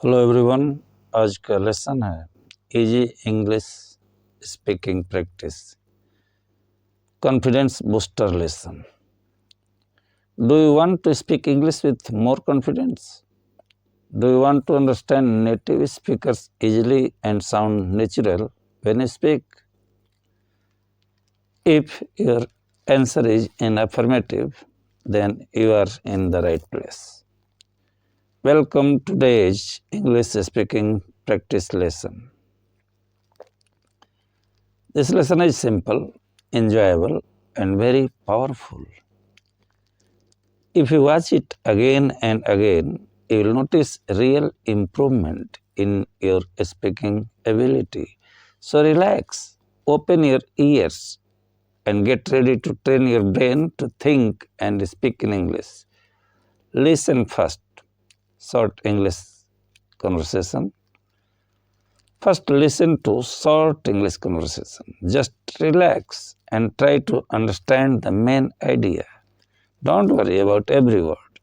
Hello everyone. आज का lesson है easy English speaking practice confidence booster lesson. Do you want to speak English with more confidence? Do you want to understand native speakers easily and sound natural when you speak? If your answer is in affirmative, then you are in the right place. Welcome to today's English speaking practice lesson. This lesson is simple, enjoyable, and very powerful. If you watch it again and again, you will notice real improvement in your speaking ability. So relax, open your ears, and get ready to train your brain to think and speak in English. Listen first. Short English conversation. First, listen to short English conversation. Just relax and try to understand the main idea. Don't worry about every word.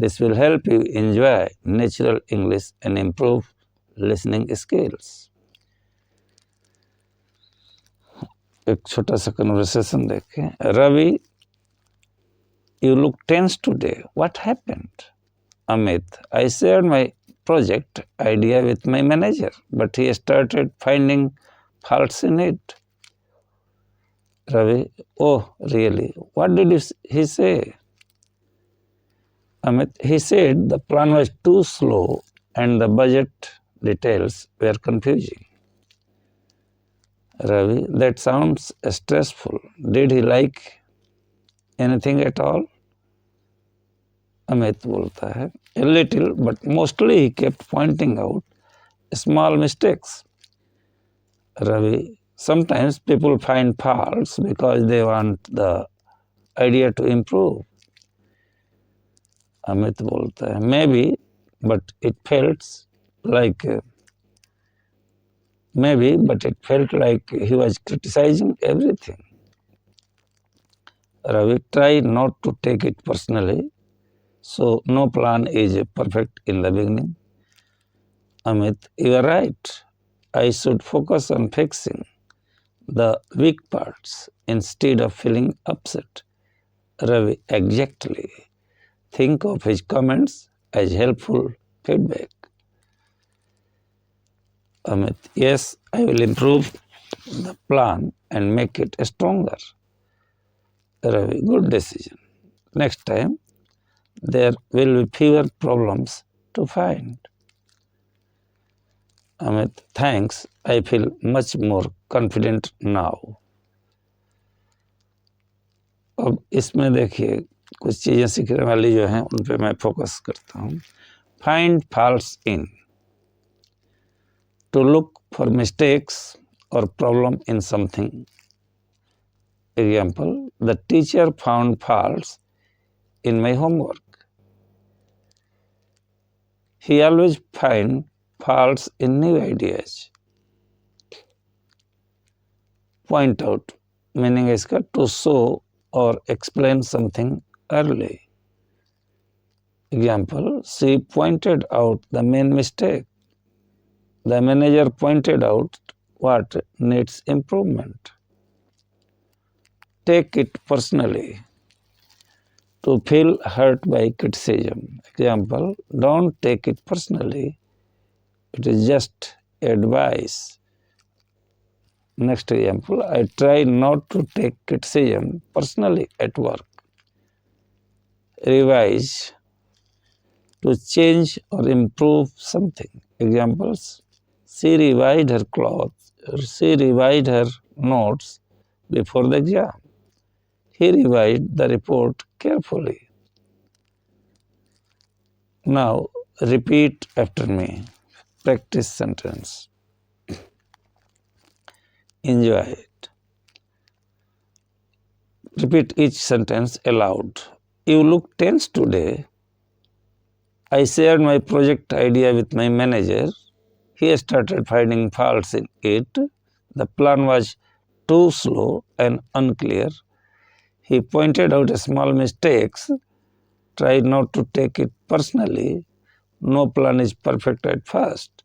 This will help you enjoy natural English and improve listening skills. एक छोटा सा conversation देखें. Ravi, you look tense today. What happened? Amit, I shared my project idea with my manager, but he started finding faults in it. Ravi, oh, really? What did he say? Amit, he said the plan was too slow and the budget details were confusing. Ravi, that sounds stressful. Did he like anything at all? Amit बोलता है, a little, but mostly he kept pointing out small mistakes. Ravi, sometimes people find faults because they want the idea to improve. Amit बोलता है, maybe, but it felt like he was criticizing everything. Ravi, try not to take it personally. So no plan is perfect in the beginning. Amit, you are right. I should focus on fixing the weak parts instead of feeling upset. Ravi, exactly. Think of his comments as helpful feedback. Amit, yes, I will improve the plan and make it stronger. Ravi, good decision. Next time, there will be fewer problems to find. Amit, thanks. I feel much more confident now. अब इसमें देखिए कुछ चीज़ें सीखने वाली जो हैं उन पे मैं फोकस करता हूँ. Find faults in. To look for mistakes or problem in something. Example, the teacher found faults in my homework. He always finds faults in new ideas. Point out, meaning इसका to show or explain something early. Example, she pointed out the main mistake. The manager pointed out what needs improvement. Take it personally. To feel hurt by criticism. Example, don't take it personally. It is just advice. Next example, I try not to take criticism personally at work. Revise. To change or improve something. Examples, she revised her clothes, she revised her notes before the exam. He revised the report carefully. Now, repeat after me. Practice sentence. Enjoy it. Repeat each sentence aloud. You look tense today. I shared my project idea with my manager. He started finding faults in it. The plan was too slow and unclear. He pointed out small mistakes. Try not to take it personally. No plan is perfect at first.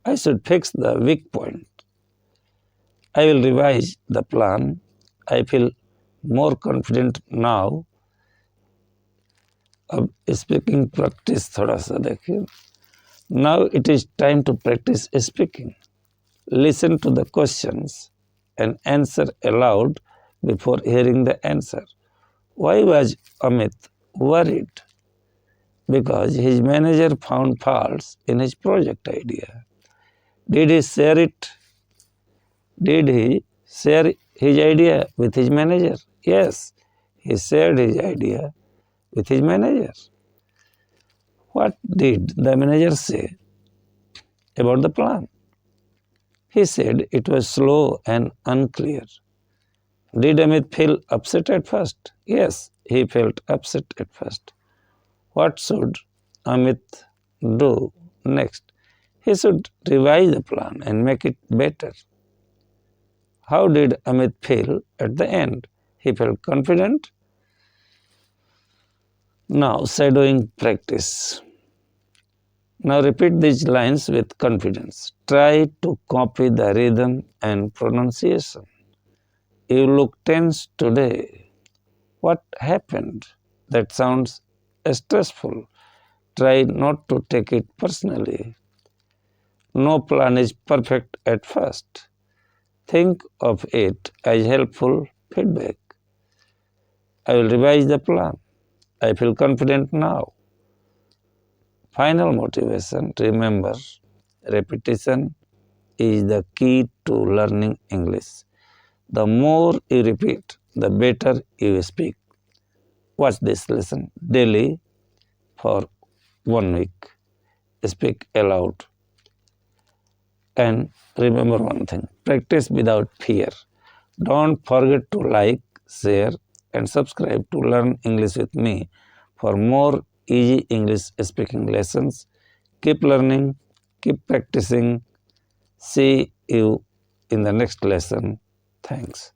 I should fix the weak point. I will revise the plan. I feel more confident now. अब speaking practice थोड़ा सा देखिए. Now it is time to practice speaking. Listen to the questions and answer aloud before hearing the answer. Why was Amit worried? Because his manager found faults in his project idea. Did he share it? Did he share his idea with his manager? Yes, he shared his idea with his manager. What did the manager say about the plan? He said it was slow and unclear. Did Amit feel upset at first? Yes, he felt upset at first. What should Amit do next? He should revise the plan and make it better. How did Amit feel at the end? He felt confident. Now, shadowing practice. Now, repeat these lines with confidence. Try to copy the rhythm and pronunciation. You look tense today. What happened? That sounds stressful. Try not to take it personally. No plan is perfect at first. Think of it as helpful feedback. I will revise the plan. I feel confident now. Final motivation. Remember, repetition is the key to learning English. The more you repeat, the better you speak. Watch this lesson daily for 1 week. Speak aloud. And remember one thing, practice without fear. Don't forget to like, share, and subscribe to Learn English with me for more easy English speaking lessons. Keep learning, keep practicing. See you in the next lesson. Thanks.